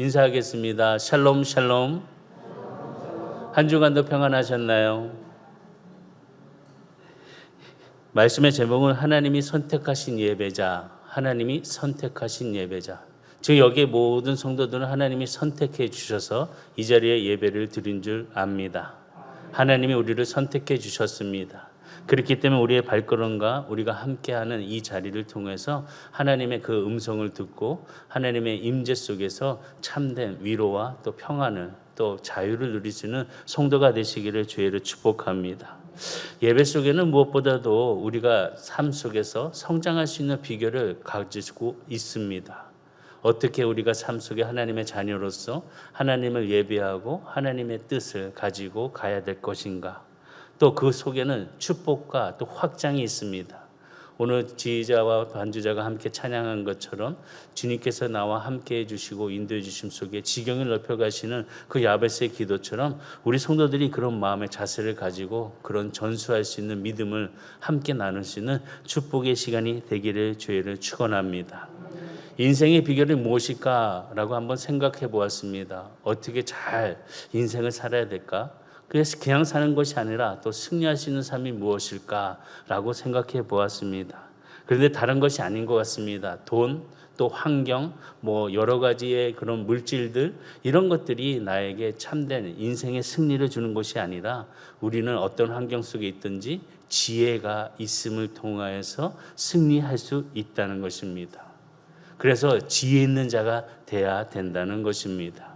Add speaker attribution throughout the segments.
Speaker 1: 인사하겠습니다. 샬롬 샬롬. 한 주간도 평안하셨나요? 말씀의 제목은 하나님이 선택하신 예배자, 하나님이 선택하신 예배자. 즉 여기에 모든 성도들은 하나님이 선택해 주셔서 이 자리에 예배를 드린 줄 압니다. 하나님이 우리를 선택해 주셨습니다. 그렇기 때문에 우리의 발걸음과 우리가 함께하는 이 자리를 통해서 하나님의 그 음성을 듣고 하나님의 임재 속에서 참된 위로와 또 평안을 또 자유를 누릴 수 있는 성도가 되시기를 주의를 축복합니다. 예배 속에는 무엇보다도 우리가 삶 속에서 성장할 수 있는 비결을 가지고 있습니다. 어떻게 우리가 삶 속에 하나님의 자녀로서 하나님을 예배하고 하나님의 뜻을 가지고 가야 될 것인가? 또 그 속에는 축복과 또 확장이 있습니다. 오늘 지휘자와 반주자가 함께 찬양한 것처럼 주님께서 나와 함께 해주시고 인도해 주심 속에 지경을 넓혀가시는 그 야베스의 기도처럼 우리 성도들이 그런 마음의 자세를 가지고 그런 전수할 수 있는 믿음을 함께 나눌 수 있는 축복의 시간이 되기를 주의를 축원합니다. 인생의 비결이 무엇일까라고 한번 생각해 보았습니다. 어떻게 잘 인생을 살아야 될까? 그래서 그냥 사는 것이 아니라 또 승리할 수 있는 삶이 무엇일까라고 생각해 보았습니다. 그런데 다른 것이 아닌 것 같습니다. 돈, 또 환경, 여러 가지의 그런 물질들 이런 것들이 나에게 참된 인생의 승리를 주는 것이 아니라 우리는 어떤 환경 속에 있든지 지혜가 있음을 통하여서 승리할 수 있다는 것입니다. 그래서 지혜 있는 자가 돼야 된다는 것입니다.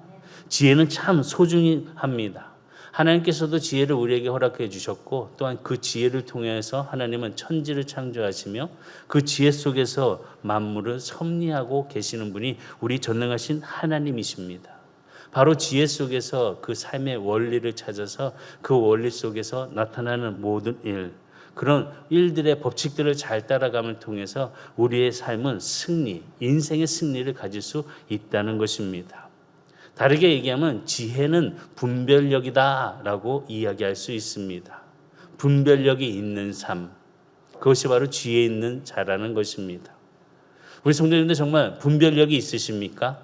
Speaker 1: 지혜는 참 소중히 합니다. 하나님께서도 지혜를 우리에게 허락해 주셨고 또한 그 지혜를 통해서 하나님은 천지를 창조하시며 그 지혜 속에서 만물을 섭리하고 계시는 분이 우리 전능하신 하나님이십니다. 바로 지혜 속에서 그 삶의 원리를 찾아서 그 원리 속에서 나타나는 모든 일, 그런 일들의 법칙들을 잘 따라감을 통해서 우리의 삶은 승리, 인생의 승리를 가질 수 있다는 것입니다. 다르게 얘기하면 지혜는 분별력이다라고 이야기할 수 있습니다. 분별력이 있는 삶, 그것이 바로 지혜 있는 자라는 것입니다. 우리 성도님들 정말 분별력이 있으십니까?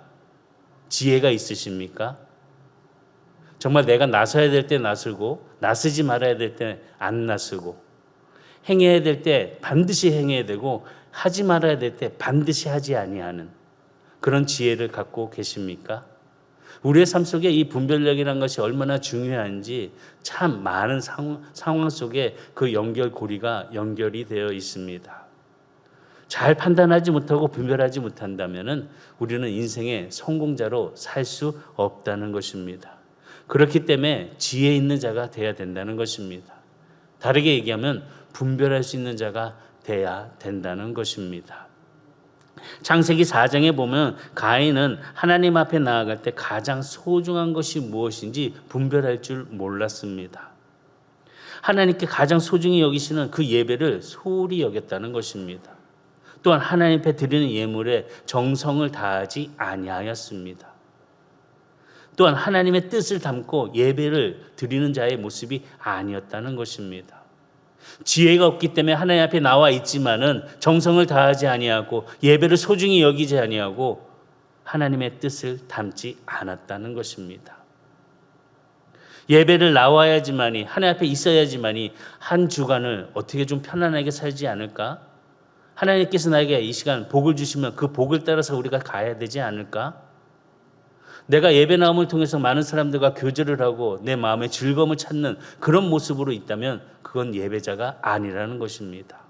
Speaker 1: 지혜가 있으십니까? 정말 내가 나서야 될 때 나서고 나서지 말아야 될 때 안 나서고 행해야 될 때 반드시 행해야 되고 하지 말아야 될 때 반드시 하지 아니하는 그런 지혜를 갖고 계십니까? 우리의 삶 속에 이 분별력이라는 것이 얼마나 중요한지 참 많은 상황 속에 그 연결고리가 연결이 되어 있습니다. 잘 판단하지 못하고 분별하지 못한다면 우리는 인생의 성공자로 살 수 없다는 것입니다. 그렇기 때문에 지혜 있는 자가 돼야 된다는 것입니다. 다르게 얘기하면 분별할 수 있는 자가 돼야 된다는 것입니다. 창세기 4장에 보면 가인은 하나님 앞에 나아갈 때 가장 소중한 것이 무엇인지 분별할 줄 몰랐습니다. 하나님께 가장 소중히 여기시는 그 예배를 소홀히 여겼다는 것입니다. 또한 하나님 앞에 드리는 예물에 정성을 다하지 아니하였습니다. 또한 하나님의 뜻을 담고 예배를 드리는 자의 모습이 아니었다는 것입니다. 지혜가 없기 때문에 하나님 앞에 나와 있지만은 정성을 다하지 아니하고 예배를 소중히 여기지 아니하고 하나님의 뜻을 담지 않았다는 것입니다. 예배를 나와야지만이 하나님 앞에 있어야지만이 한 주간을 어떻게 좀 편안하게 살지 않을까? 하나님께서 나에게 이 시간 복을 주시면 그 복을 따라서 우리가 가야 되지 않을까? 내가 예배 나옴을 통해서 많은 사람들과 교제를 하고 내 마음의 즐거움을 찾는 그런 모습으로 있다면 그건 예배자가 아니라는 것입니다.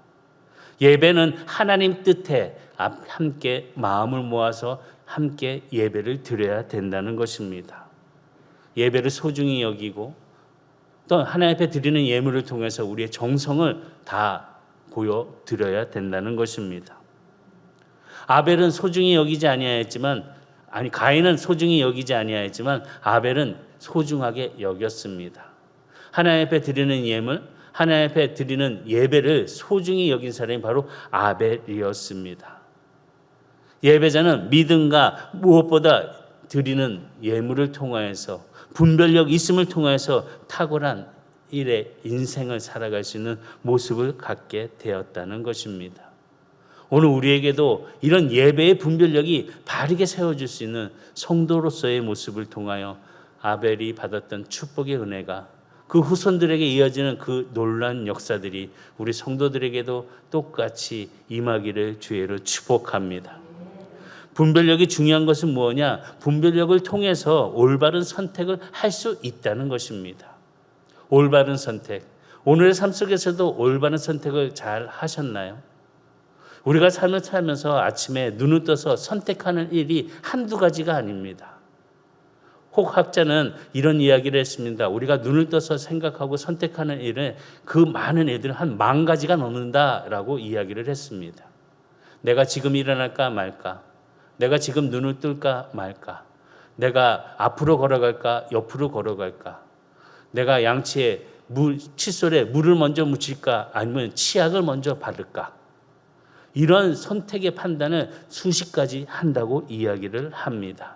Speaker 1: 예배는 하나님 뜻에 함께 마음을 모아서 함께 예배를 드려야 된다는 것입니다. 예배를 소중히 여기고 또 하나님 앞에 드리는 예물을 통해서 우리의 정성을 다 보여드려야 된다는 것입니다. 아벨은 소중히 여기지 아니하였지만 가인은 소중히 여기지 아니하였지만 아벨은 소중하게 여겼습니다. 하나님 앞에 드리는 예물, 하나님 앞에 드리는 예배를 소중히 여긴 사람이 바로 아벨이었습니다. 예배자는 믿음과 무엇보다 드리는 예물을 통하여서 분별력 있음을 통하여서 탁월한 일의 인생을 살아갈 수 있는 모습을 갖게 되었다는 것입니다. 오늘 우리에게도 이런 예배의 분별력이 바르게 세워질 수 있는 성도로서의 모습을 통하여 아벨이 받았던 축복의 은혜가 그 후손들에게 이어지는 그 놀라운 역사들이 우리 성도들에게도 똑같이 임하기를 주의로 축복합니다. 분별력이 중요한 것은 무엇이냐? 분별력을 통해서 올바른 선택을 할 수 있다는 것입니다. 올바른 선택. 오늘의 삶 속에서도 올바른 선택을 잘 하셨나요? 우리가 삶을 살면서 아침에 눈을 떠서 선택하는 일이 한두 가지가 아닙니다. 혹 학자는 이런 이야기를 했습니다. 우리가 눈을 떠서 생각하고 선택하는 일은 그 많은 일들은 한 10,000가지가 넘는다라고 이야기를 했습니다. 내가 지금 일어날까 말까? 내가 지금 눈을 뜰까 말까? 내가 앞으로 걸어갈까? 옆으로 걸어갈까? 내가 양치에 칫솔에 물을 먼저 묻힐까? 아니면 치약을 먼저 바를까? 이런 선택의 판단을 수십 가지 한다고 이야기를 합니다.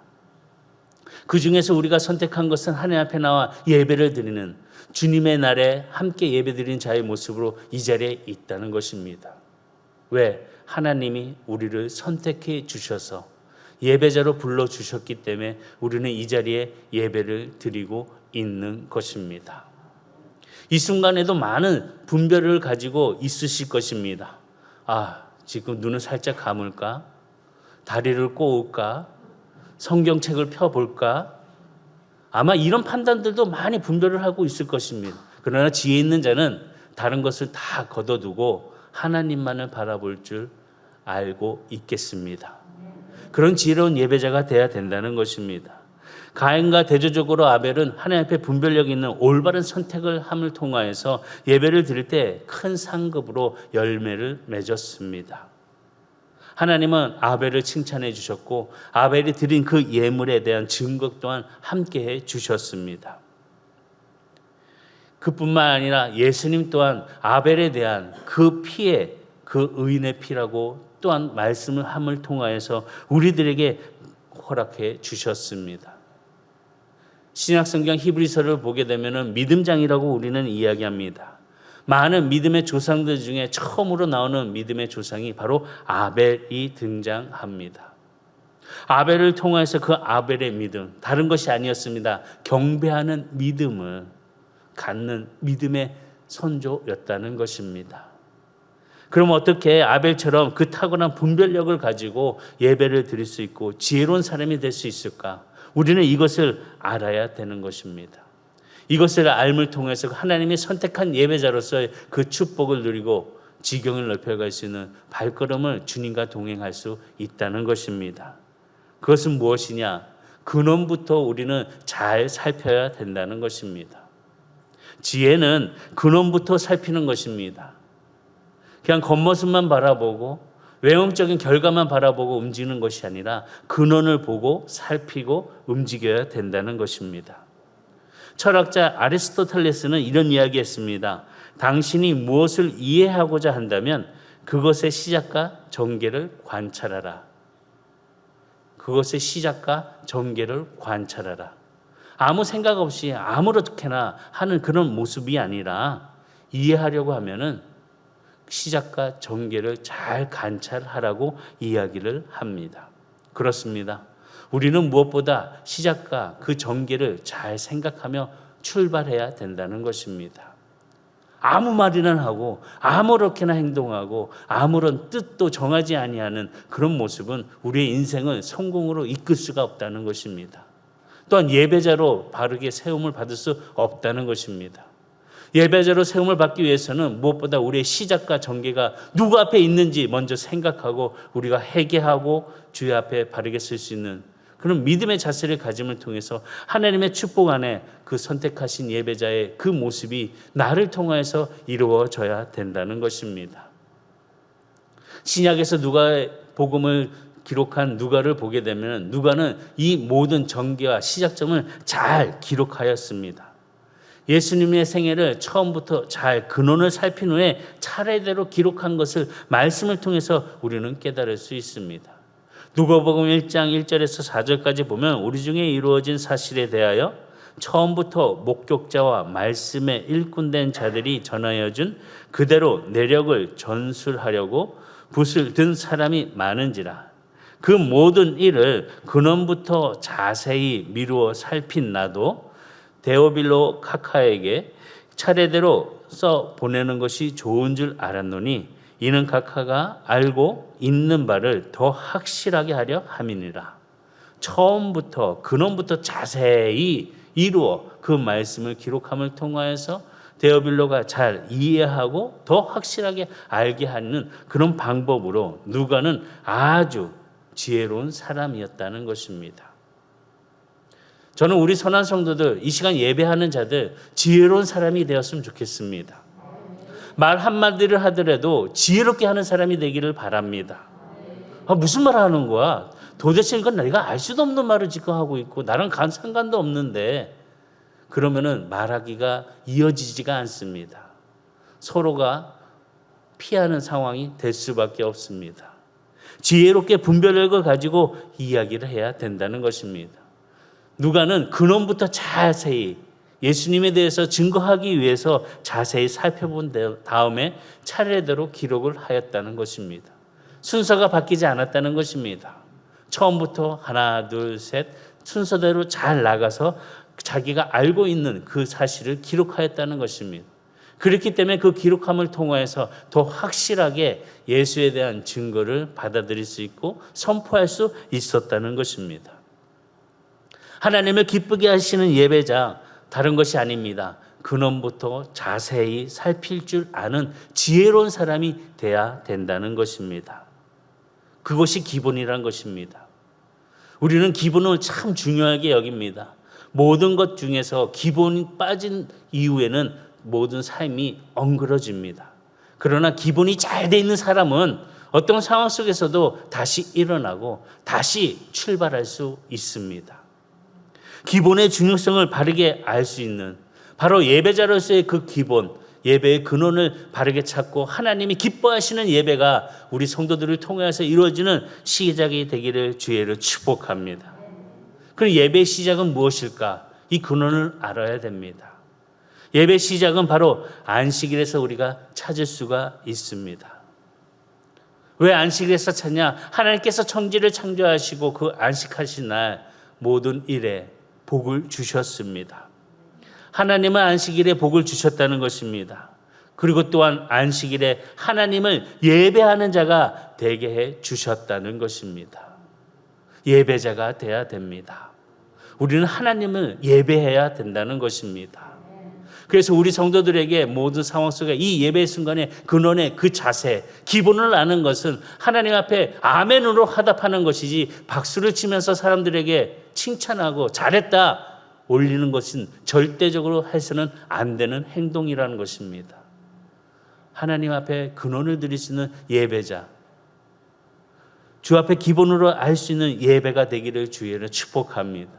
Speaker 1: 그 중에서 우리가 선택한 것은 하나님 앞에 나와 예배를 드리는 주님의 날에 함께 예배드리는 자의 모습으로 이 자리에 있다는 것입니다. 왜? 하나님이 우리를 선택해 주셔서 예배자로 불러주셨기 때문에 우리는 이 자리에 예배를 드리고 있는 것입니다. 이 순간에도 많은 분별을 가지고 있으실 것입니다. 지금 눈을 살짝 감을까? 다리를 꼬을까? 성경책을 펴볼까? 아마 이런 판단들도 많이 분별을 하고 있을 것입니다. 그러나 지혜 있는 자는 다른 것을 다 거둬두고 하나님만을 바라볼 줄 알고 있겠습니다. 그런 지혜로운 예배자가 돼야 된다는 것입니다. 가인과 대조적으로 아벨은 하나님 앞에 분별력 있는 올바른 선택을 함을 통하여서 예배를 드릴 때 큰 상급으로 열매를 맺었습니다. 하나님은 아벨을 칭찬해 주셨고 아벨이 드린 그 예물에 대한 증거 또한 함께해 주셨습니다. 그뿐만 아니라 예수님 또한 아벨에 대한 그 피에 그 의인의 피라고 또한 말씀을 함을 통하여서 우리들에게 허락해 주셨습니다. 신약성경 히브리서를 보게 되면 믿음장이라고 우리는 이야기합니다. 많은 믿음의 조상들 중에 처음으로 나오는 믿음의 조상이 바로 아벨이 등장합니다. 아벨을 통해서 그 아벨의 믿음, 다른 것이 아니었습니다. 경배하는 믿음을 갖는 믿음의 선조였다는 것입니다. 그럼 어떻게 아벨처럼 그 탁월한 분별력을 가지고 예배를 드릴 수 있고 지혜로운 사람이 될 수 있을까? 우리는 이것을 알아야 되는 것입니다. 이것을 알을 통해서 하나님이 선택한 예배자로서의 그 축복을 누리고 지경을 넓혀갈 수 있는 발걸음을 주님과 동행할 수 있다는 것입니다. 그것은 무엇이냐? 근원부터 우리는 잘 살펴야 된다는 것입니다. 지혜는 근원부터 살피는 것입니다. 그냥 겉모습만 바라보고 외형적인 결과만 바라보고 움직이는 것이 아니라 근원을 보고 살피고 움직여야 된다는 것입니다. 철학자 아리스토텔레스는 이런 이야기했습니다. 당신이 무엇을 이해하고자 한다면 그것의 시작과 전개를 관찰하라. 그것의 시작과 전개를 관찰하라. 아무 생각 없이 아무렇게나 하는 그런 모습이 아니라 이해하려고 하면은 시작과 전개를 잘 관찰하라고 이야기를 합니다. 그렇습니다. 우리는 무엇보다 시작과 그 전개를 잘 생각하며 출발해야 된다는 것입니다. 아무 말이나 하고 아무렇게나 행동하고 아무런 뜻도 정하지 아니하는 그런 모습은 우리의 인생을 성공으로 이끌 수가 없다는 것입니다. 또한 예배자로 바르게 세움을 받을 수 없다는 것입니다. 예배자로 세움을 받기 위해서는 무엇보다 우리의 시작과 전개가 누구 앞에 있는지 먼저 생각하고 우리가 회개하고 주의 앞에 바르게 쓸 수 있는 그런 믿음의 자세를 가짐을 통해서 하나님의 축복 안에 그 선택하신 예배자의 그 모습이 나를 통하여서 이루어져야 된다는 것입니다. 신약에서 누가의 복음을 기록한 누가를 보게 되면 누가는 이 모든 전개와 시작점을 잘 기록하였습니다. 예수님의 생애를 처음부터 잘 근원을 살핀 후에 차례대로 기록한 것을 말씀을 통해서 우리는 깨달을 수 있습니다. 누가복음 1장 1절에서 4절까지 보면 우리 중에 이루어진 사실에 대하여 처음부터 목격자와 말씀에 일꾼된 자들이 전하여 준 그대로 내력을 전술하려고 붓을 든 사람이 많은지라. 그 모든 일을 근원부터 자세히 미루어 살핀 나도 데오빌로 카카에게 차례대로 써 보내는 것이 좋은 줄 알았노니 이는 카카가 알고 있는 바를 더 확실하게 하려 함이니라. 처음부터 근원부터 자세히 이루어 그 말씀을 기록함을 통하여서 데오빌로가 잘 이해하고 더 확실하게 알게 하는 그런 방법으로 누가는 아주 지혜로운 사람이었다는 것입니다. 저는 우리 선한 성도들, 이 시간 예배하는 자들 지혜로운 사람이 되었으면 좋겠습니다. 말 한마디를 하더라도 지혜롭게 하는 사람이 되기를 바랍니다. 무슨 말 하는 거야? 도대체 이건 내가 알 수도 없는 말을 지금 하고 있고 나랑 상관도 없는데, 그러면은 말하기가 이어지지가 않습니다. 서로가 피하는 상황이 될 수밖에 없습니다. 지혜롭게 분별력을 가지고 이야기를 해야 된다는 것입니다. 누가는 근원부터 자세히 예수님에 대해서 증거하기 위해서 자세히 살펴본 다음에 차례대로 기록을 하였다는 것입니다. 순서가 바뀌지 않았다는 것입니다. 처음부터 하나, 둘, 셋 순서대로 잘 나가서 자기가 알고 있는 그 사실을 기록하였다는 것입니다. 그렇기 때문에 그 기록함을 통해서 더 확실하게 예수에 대한 증거를 받아들일 수 있고 선포할 수 있었다는 것입니다. 하나님을 기쁘게 하시는 예배자, 다른 것이 아닙니다. 근원부터 자세히 살필 줄 아는 지혜로운 사람이 돼야 된다는 것입니다. 그것이 기본이란 것입니다. 우리는 기본을 참 중요하게 여깁니다. 모든 것 중에서 기본이 빠진 이후에는 모든 삶이 엉그러집니다. 그러나 기본이 잘 돼 있는 사람은 어떤 상황 속에서도 다시 일어나고 다시 출발할 수 있습니다. 기본의 중요성을 바르게 알 수 있는 바로 예배자로서의 그 기본, 예배의 근원을 바르게 찾고 하나님이 기뻐하시는 예배가 우리 성도들을 통해서 이루어지는 시작이 되기를 주의로 축복합니다. 그럼 예배의 시작은 무엇일까? 이 근원을 알아야 됩니다. 예배 시작은 바로 안식일에서 우리가 찾을 수가 있습니다. 왜 안식일에서 찾냐? 하나님께서 천지를 창조하시고 그 안식하신 날 모든 일에 복을 주셨습니다. 하나님은 안식일에 복을 주셨다는 것입니다. 그리고 또한 안식일에 하나님을 예배하는 자가 되게 해 주셨다는 것입니다. 예배자가 돼야 됩니다. 우리는 하나님을 예배해야 된다는 것입니다. 그래서 우리 성도들에게 모든 상황 속에 이 예배 순간의 근원의 그 자세, 기본을 아는 것은 하나님 앞에 아멘으로 화답하는 것이지 박수를 치면서 사람들에게 칭찬하고 잘했다 올리는 것은 절대적으로 해서는 안 되는 행동이라는 것입니다. 하나님 앞에 근원을 드릴 수 있는 예배자, 주 앞에 기본으로 알 수 있는 예배가 되기를 주의로 축복합니다.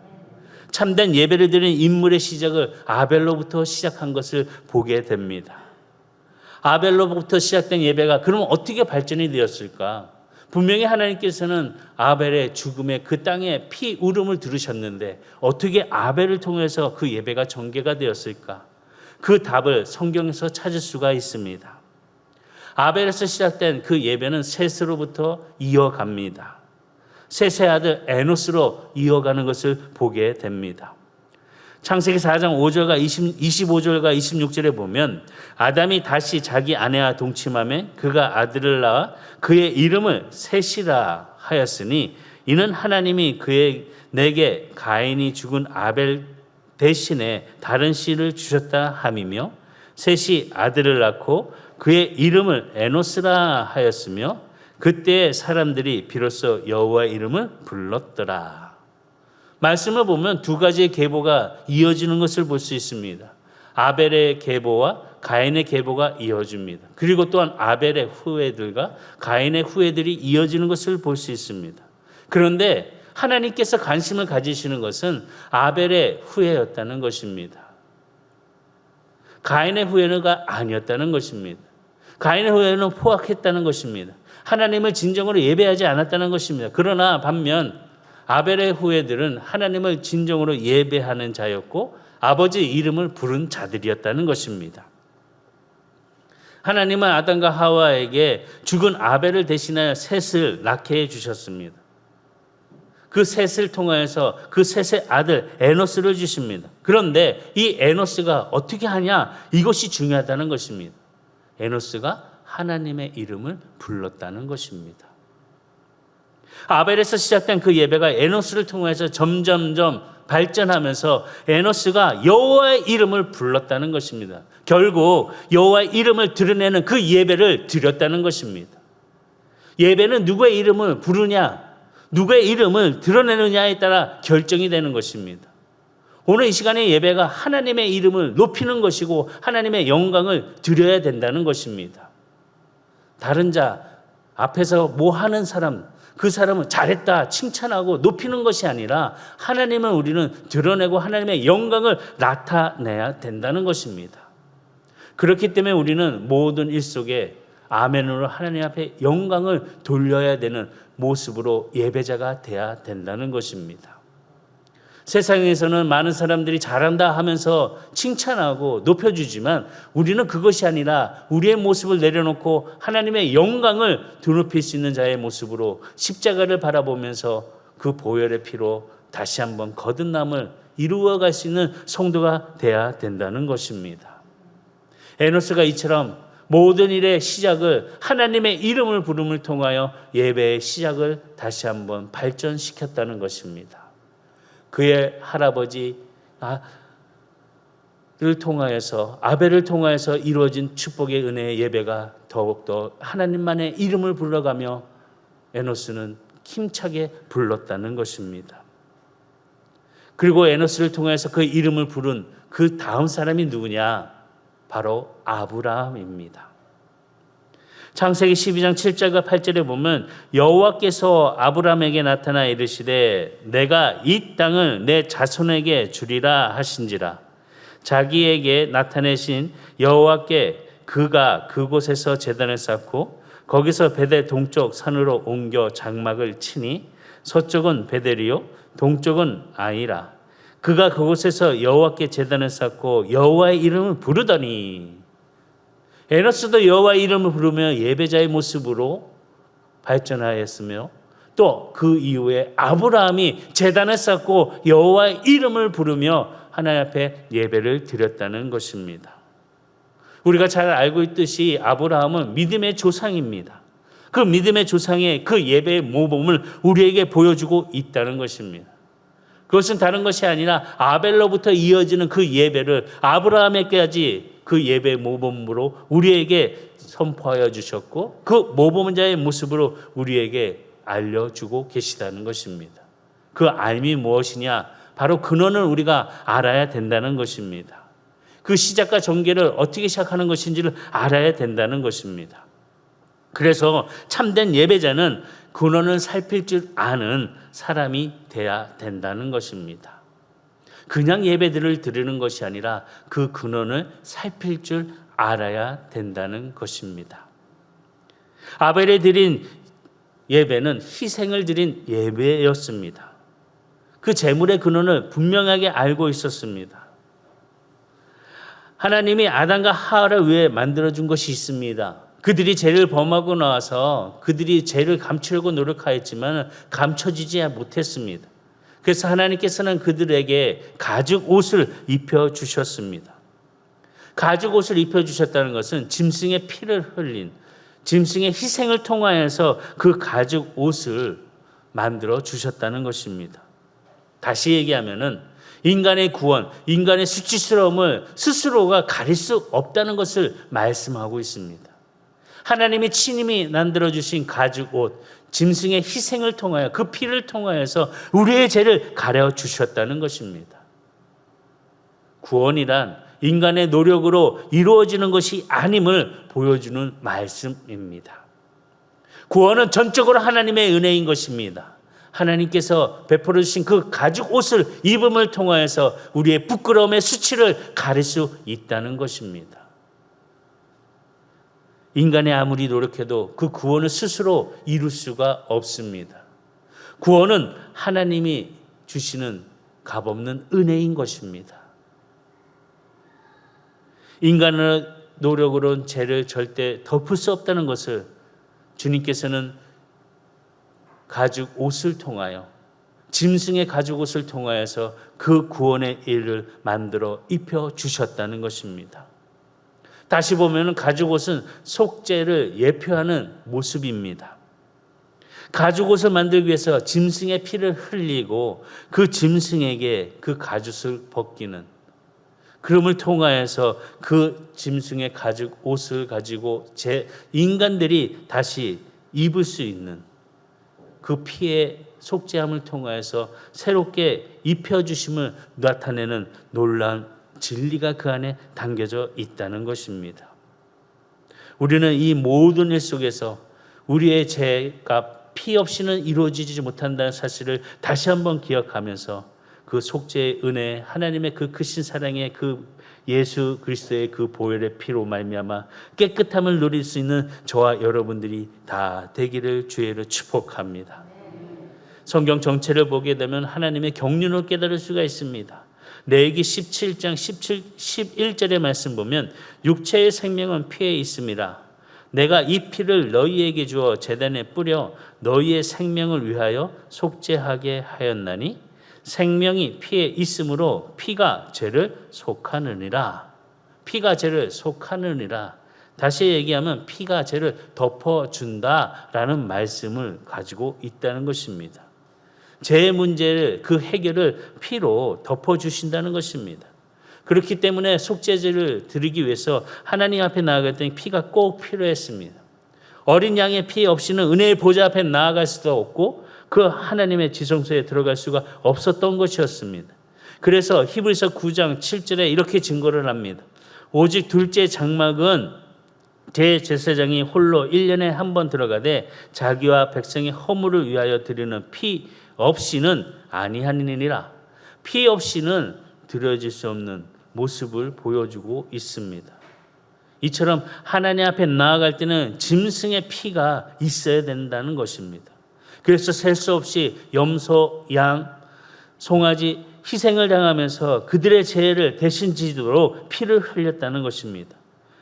Speaker 1: 참된 예배를 드리는 인물의 시작을 아벨로부터 시작한 것을 보게 됩니다. 아벨로부터 시작된 예배가 그럼 어떻게 발전이 되었을까? 분명히 하나님께서는 아벨의 죽음에 그 땅에 피 울음을 들으셨는데 어떻게 아벨을 통해서 그 예배가 전개가 되었을까? 그 답을 성경에서 찾을 수가 있습니다. 아벨에서 시작된 그 예배는 셋으로부터 이어갑니다. 셋의 아들 에노스로 이어가는 것을 보게 됩니다. 창세기 4장 5절과 25절과 26절에 보면 아담이 다시 자기 아내와 동침하며 그가 아들을 낳아 그의 이름을 셋이라 하였으니 이는 하나님이 내게 가인이 죽은 아벨 대신에 다른 씨를 주셨다 함이며 셋이 아들을 낳고 그의 이름을 에노스라 하였으며 그때 사람들이 비로소 여호와의 이름을 불렀더라. 말씀을 보면 두 가지의 계보가 이어지는 것을 볼 수 있습니다. 아벨의 계보와 가인의 계보가 이어집니다. 그리고 또한 아벨의 후예들과 가인의 후예들이 이어지는 것을 볼 수 있습니다. 그런데 하나님께서 관심을 가지시는 것은 아벨의 후예였다는 것입니다. 가인의 후예는 아니었다는 것입니다. 가인의 후예는 포악했다는 것입니다. 하나님을 진정으로 예배하지 않았다는 것입니다. 그러나 반면 아벨의 후예들은 하나님을 진정으로 예배하는 자였고 아버지 이름을 부른 자들이었다는 것입니다. 하나님은 아담과 하와에게 죽은 아벨을 대신하여 셋을 낳게 해 주셨습니다. 그 셋을 통하여서 그 셋의 아들 에노스를 주십니다. 그런데 이 에노스가 어떻게 하냐? 이것이 중요하다는 것입니다. 에노스가 하나님의 이름을 불렀다는 것입니다. 아벨에서 시작된 그 예배가 에노스를 통해서 점점점 발전하면서 에노스가 여호와의 이름을 불렀다는 것입니다. 결국 여호와의 이름을 드러내는 그 예배를 드렸다는 것입니다. 예배는 누구의 이름을 부르냐, 누구의 이름을 드러내느냐에 따라 결정이 되는 것입니다. 오늘 이 시간의 예배가 하나님의 이름을 높이는 것이고 하나님의 영광을 드려야 된다는 것입니다. 다른 자 앞에서 뭐 하는 사람, 그 사람은 잘했다 칭찬하고 높이는 것이 아니라 하나님을 우리는 드러내고 하나님의 영광을 나타내야 된다는 것입니다. 그렇기 때문에 우리는 모든 일 속에 아멘으로 하나님 앞에 영광을 돌려야 되는 모습으로 예배자가 돼야 된다는 것입니다. 세상에서는 많은 사람들이 잘한다 하면서 칭찬하고 높여주지만 우리는 그것이 아니라 우리의 모습을 내려놓고 하나님의 영광을 드높일 수 있는 자의 모습으로 십자가를 바라보면서 그 보혈의 피로 다시 한번 거듭남을 이루어갈 수 있는 성도가 돼야 된다는 것입니다. 에노스가 이처럼 모든 일의 시작을 하나님의 이름을 부름을 통하여 예배의 시작을 다시 한번 발전시켰다는 것입니다. 그의 할아버지를 통하여서 아벨을 통하여서 이루어진 축복의 은혜의 예배가 더욱더 하나님만의 이름을 불러가며 에노스는 힘차게 불렀다는 것입니다. 그리고 에노스를 통해서 그 이름을 부른 그 다음 사람이 누구냐? 바로 아브라함입니다. 창세기 12장 7절과 8절에 보면 여호와께서 아브라함에게 나타나 이르시되 내가 이 땅을 내 자손에게 주리라 하신지라. 자기에게 나타내신 여호와께 그가 그곳에서 제단을 쌓고 거기서 베델 동쪽 산으로 옮겨 장막을 치니 서쪽은 베델이요 동쪽은 아이라. 그가 그곳에서 여호와께 제단을 쌓고 여호와의 이름을 부르더니 에노스도 여호와의 이름을 부르며 예배자의 모습으로 발전하였으며 또 그 이후에 아브라함이 제단을 쌓고 여호와의 이름을 부르며 하나님 앞에 예배를 드렸다는 것입니다. 우리가 잘 알고 있듯이 아브라함은 믿음의 조상입니다. 그 믿음의 조상의 그 예배의 모범을 우리에게 보여주고 있다는 것입니다. 그것은 다른 것이 아니라 아벨로부터 이어지는 그 예배를 아브라함에게까지 그 예배의 모범으로 우리에게 선포하여 주셨고 그 모범자의 모습으로 우리에게 알려주고 계시다는 것입니다. 그 알미 무엇이냐? 바로 근원을 우리가 알아야 된다는 것입니다. 그 시작과 전개를 어떻게 시작하는 것인지를 알아야 된다는 것입니다. 그래서 참된 예배자는 근원을 살필 줄 아는 사람이 돼야 된다는 것입니다. 그냥 예배들을 드리는 것이 아니라 그 근원을 살필 줄 알아야 된다는 것입니다. 아벨이 드린 예배는 희생을 드린 예배였습니다. 그 제물의 근원을 분명하게 알고 있었습니다. 하나님이 아담과 하와를 위해 만들어준 것이 있습니다. 그들이 죄를 범하고 나와서 그들이 죄를 감추려고 노력하였지만 감춰지지 못했습니다. 그래서 하나님께서는 그들에게 가죽 옷을 입혀주셨습니다. 가죽 옷을 입혀주셨다는 것은 짐승의 피를 흘린 짐승의 희생을 통하여서 그 가죽 옷을 만들어 주셨다는 것입니다. 다시 얘기하면은 인간의 구원, 인간의 수치스러움을 스스로가 가릴 수 없다는 것을 말씀하고 있습니다. 하나님이 친히 만들어주신 가죽 옷, 짐승의 희생을 통하여 그 피를 통하여서 우리의 죄를 가려주셨다는 것입니다. 구원이란 인간의 노력으로 이루어지는 것이 아님을 보여주는 말씀입니다. 구원은 전적으로 하나님의 은혜인 것입니다. 하나님께서 베풀어 주신 그 가죽 옷을 입음을 통하여서 우리의 부끄러움의 수치를 가릴 수 있다는 것입니다. 인간이 아무리 노력해도 그 구원을 스스로 이룰 수가 없습니다. 구원은 하나님이 주시는 값없는 은혜인 것입니다. 인간을 노력으로는 죄를 절대 덮을 수 없다는 것을 주님께서는 가죽 옷을 통하여, 짐승의 가죽 옷을 통하여서 그 구원의 일을 만들어 입혀 주셨다는 것입니다. 다시 보면 가죽 옷은 속죄를 예표하는 모습입니다. 가죽 옷을 만들기 위해서 짐승의 피를 흘리고 그 짐승에게 그 가죽을 벗기는, 그름을 통하여서 그 짐승의 가죽 옷을 가지고 인간들이 다시 입을 수 있는 그 피의 속죄함을 통하여서 새롭게 입혀주심을 나타내는 놀라운 진리가 그 안에 담겨져 있다는 것입니다. 우리는 이 모든 일 속에서 우리의 죄가 피 없이는 이루어지지 못한다는 사실을 다시 한번 기억하면서 그 속죄의 은혜, 하나님의 그 크신 사랑의 그 예수 그리스도의 그 보혈의 피로 말미암아 깨끗함을 누릴 수 있는 저와 여러분들이 다 되기를 주의로 축복합니다. 성경 전체를 보게 되면 하나님의 경륜을 깨달을 수가 있습니다. 레위기 17장 11절의 말씀 보면 육체의 생명은 피에 있음이라. 내가 이 피를 너희에게 주어 제단에 뿌려 너희의 생명을 위하여 속죄하게 하였나니 생명이 피에 있으므로 피가 죄를 속하느니라. 피가 죄를 속하느니라. 다시 얘기하면 피가 죄를 덮어준다라는 말씀을 가지고 있다는 것입니다. 죄의 문제를, 그 해결을 피로 덮어주신다는 것입니다. 그렇기 때문에 속죄제를 드리기 위해서 하나님 앞에 나아갔더니 피가 꼭 필요했습니다. 어린 양의 피 없이는 은혜의 보좌 앞에 나아갈 수도 없고 그 하나님의 지성소에 들어갈 수가 없었던 것이었습니다. 그래서 히브리서 9장 7절에 이렇게 증거를 합니다. 오직 둘째 장막은 대제사장이 홀로 1년에 한 번 들어가되 자기와 백성의 허물을 위하여 드리는 피 없이는 아니하니라. 피 없이는 드려질 수 없는 모습을 보여주고 있습니다. 이처럼 하나님 앞에 나아갈 때는 짐승의 피가 있어야 된다는 것입니다. 그래서 셀 수 없이 염소, 양, 송아지 희생을 당하면서 그들의 죄를 대신 지도록 피를 흘렸다는 것입니다.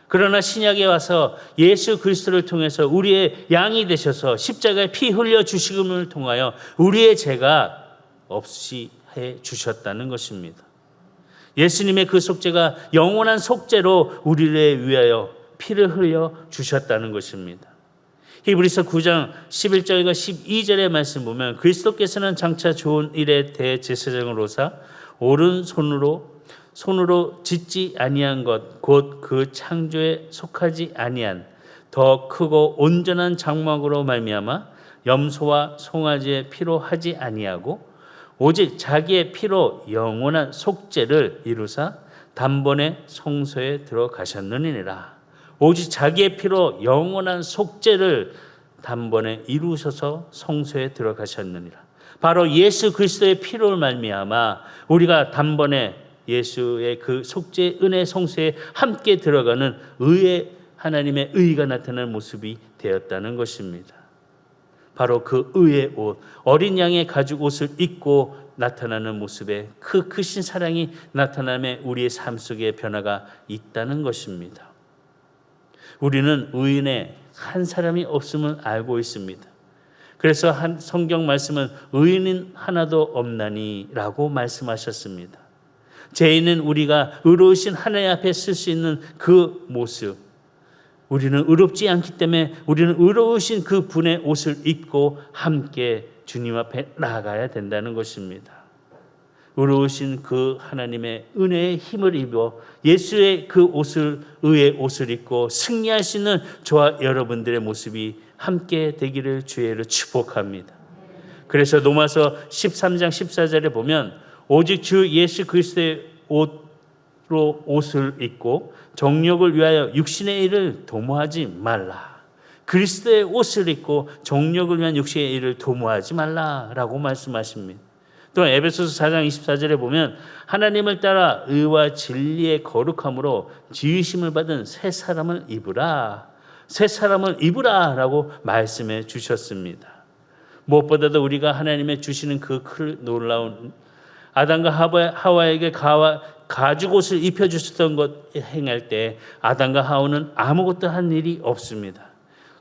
Speaker 1: 그러나 신약에 와서 예수 그리스도를 통해서 우리의 양이 되셔서 십자가에 피 흘려 주심을 통하여 우리의 죄가 없이 해 주셨다는 것입니다. 예수님의 그 속죄가 영원한 속죄로 우리를 위하여 피를 흘려 주셨다는 것입니다. 히브리서 9장 11절과 12절의 말씀 보면 그리스도께서는 장차 좋은 일의 대제사장으로서 오른손으로 짓지 아니한 것 곧 그 창조에 속하지 아니한 더 크고 온전한 장막으로 말미암아 염소와 송아지의 피로 하지 아니하고 오직 자기의 피로 영원한 속죄를 이루사 단번에 성소에 들어가셨느니라. 오직 자기의 피로 영원한 속죄를 단번에 이루셔서 성소에 들어가셨느니라. 바로 예수 그리스도의 피로 말미암아 우리가 단번에 예수의 그 속죄 은혜 성소에 함께 들어가는 의의 하나님의 의가 나타나는 모습이 되었다는 것입니다. 바로 그 의의 옷, 어린 양의 가죽 옷을 입고 나타나는 모습에 그 크신 사랑이 나타남에 우리의 삶 속에 변화가 있다는 것입니다. 우리는 의인의 한 사람이 없음을 알고 있습니다. 그래서 한 성경 말씀은 의인은 하나도 없나니라고 말씀하셨습니다. 죄인은 우리가 의로우신 하나님 앞에 쓸 수 있는 그 모습, 우리는 의롭지 않기 때문에 우리는 의로우신 그 분의 옷을 입고 함께 주님 앞에 나아가야 된다는 것입니다. 의로우신 그 하나님의 은혜의 힘을 입어 예수의 그 옷을, 의의 옷을 입고 승리할 수 있는 저와 여러분들의 모습이 함께 되기를 주의로 축복합니다. 그래서 로마서 13장 14절에 보면 오직 주 예수 그리스도의 옷을 입고 정욕을 위하여 육신의 일을 도모하지 말라. 그리스도의 옷을 입고 정욕을 위한 육신의 일을 도모하지 말라라고 말씀하십니다. 또 에베소서 4장 24절에 보면 하나님을 따라 의와 진리의 거룩함으로 지으심을 받은 새 사람을 입으라. 새 사람을 입으라라고 말씀해 주셨습니다. 무엇보다도 우리가 하나님의 주시는 그 놀라운 아담과 하와에게 가죽옷을 입혀주셨던 것 행할 때 아담과 하와는 아무것도 한 일이 없습니다.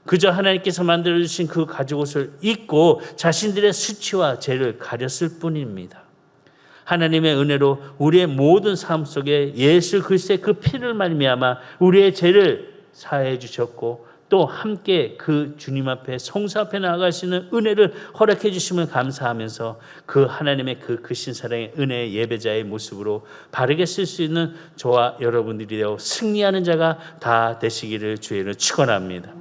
Speaker 1: 그저 하나님께서 만들어주신 그 가죽옷을 입고 자신들의 수치와 죄를 가렸을 뿐입니다. 하나님의 은혜로 우리의 모든 삶 속에 예수 그리스도의 그 피를 말미암아 우리의 죄를 사해 주셨고 또 함께 그 주님 앞에 성소 앞에 나아갈 수 있는 은혜를 허락해 주심을 감사하면서 그 하나님의 그 크신 사랑의 은혜의 예배자의 모습으로 바르게 쓸 수 있는 저와 여러분들이 되어 승리하는 자가 다 되시기를 주의를 축원합니다.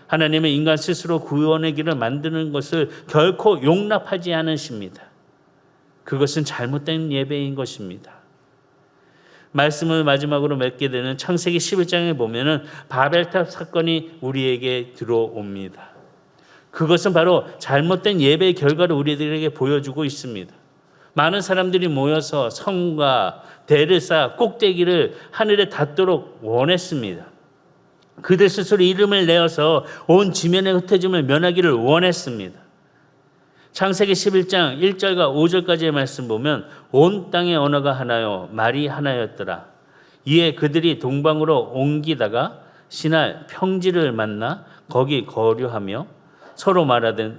Speaker 1: 하나님은 인간 스스로 구원의 길을 만드는 것을 결코 용납하지 않으십니다. 그것은 잘못된 예배인 것입니다. 말씀을 마지막으로 맺게 되는 창세기 11장에 보면은 바벨탑 사건이 우리에게 들어옵니다. 그것은 바로 잘못된 예배의 결과를 우리들에게 보여주고 있습니다. 많은 사람들이 모여서 성과 대를 쌓아 꼭대기를 하늘에 닿도록 원했습니다. 그들 스스로 이름을 내어서 온 지면의 흩어짐을 면하기를 원했습니다. 창세기 11장 1절과 5절까지의 말씀 보면 온 땅의 언어가 하나요 말이 하나였더라. 이에 그들이 동방으로 옮기다가 신할 평지를 만나 거기 거류하며 서로 말하되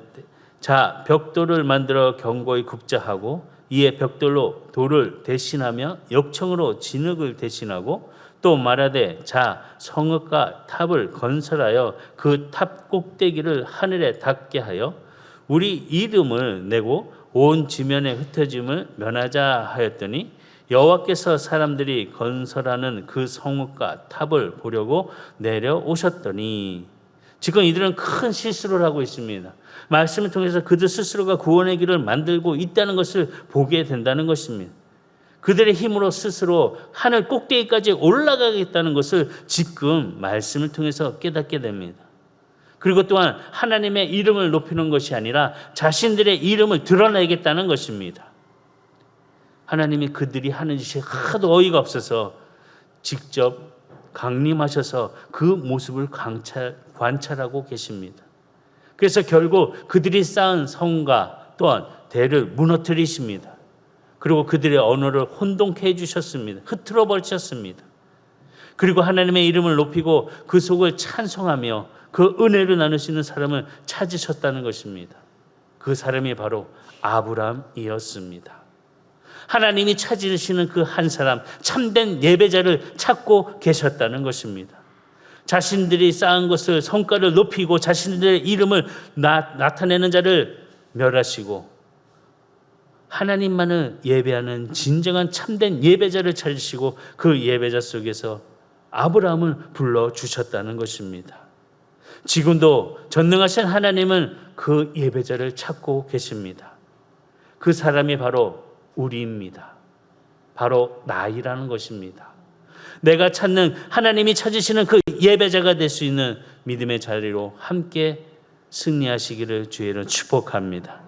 Speaker 1: 자 벽돌을 만들어 견고히 굽자 하고 이에 벽돌로 돌을 대신하며 역청으로 진흙을 대신하고 또 말하되 자 성읍과 탑을 건설하여 그 탑 꼭대기를 하늘에 닿게 하여 우리 이름을 내고 온 지면의 흩어짐을 면하자 하였더니 여호와께서 사람들이 건설하는 그 성읍과 탑을 보려고 내려오셨더니 지금 이들은 큰 실수를 하고 있습니다. 말씀을 통해서 그들 스스로가 구원의 길을 만들고 있다는 것을 보게 된다는 것입니다. 그들의 힘으로 스스로 하늘 꼭대기까지 올라가겠다는 것을 지금 말씀을 통해서 깨닫게 됩니다. 그리고 또한 하나님의 이름을 높이는 것이 아니라 자신들의 이름을 드러내겠다는 것입니다. 하나님이 그들이 하는 짓이 하도 어이가 없어서 직접 강림하셔서 그 모습을 관찰하고 계십니다. 그래서 결국 그들이 쌓은 성과 또한 대를 무너뜨리십니다. 그리고 그들의 언어를 혼동케 해주셨습니다. 흐트러 버리셨습니다. 그리고 하나님의 이름을 높이고 그 속을 찬송하며 그 은혜를 나눌 수 있는 사람을 찾으셨다는 것입니다. 그 사람이 바로 아브라함이었습니다. 하나님이 찾으시는 그 한 사람, 참된 예배자를 찾고 계셨다는 것입니다. 자신들이 쌓은 것을 성과를 높이고 자신들의 이름을 나타내는 자를 멸하시고 하나님만을 예배하는 진정한 참된 예배자를 찾으시고 그 예배자 속에서 아브라함을 불러주셨다는 것입니다. 지금도 전능하신 하나님은 그 예배자를 찾고 계십니다. 그 사람이 바로 우리입니다. 바로 나이라는 것입니다. 내가 찾는 하나님이 찾으시는 그 예배자가 될 수 있는 믿음의 자리로 함께 승리하시기를 주의로 축복합니다.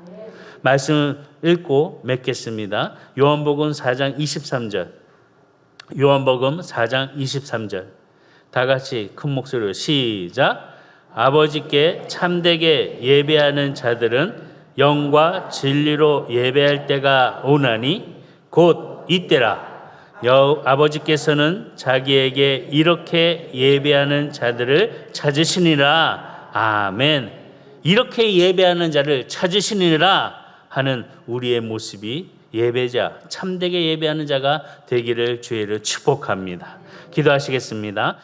Speaker 1: 말씀을 읽고 맺겠습니다. 요한복음 4장 23절. 요한복음 4장 23절. 다 같이 큰 목소리로 시작. 아버지께 참되게 예배하는 자들은 영과 진리로 예배할 때가 오나니 곧 이때라. 아버지께서는 자기에게 이렇게 예배하는 자들을 찾으시니라. 아멘. 이렇게 예배하는 자를 찾으시니라 하는 우리의 모습이 예배자, 참되게 예배하는 자가 되기를 주의를 축복합니다. 기도하시겠습니다.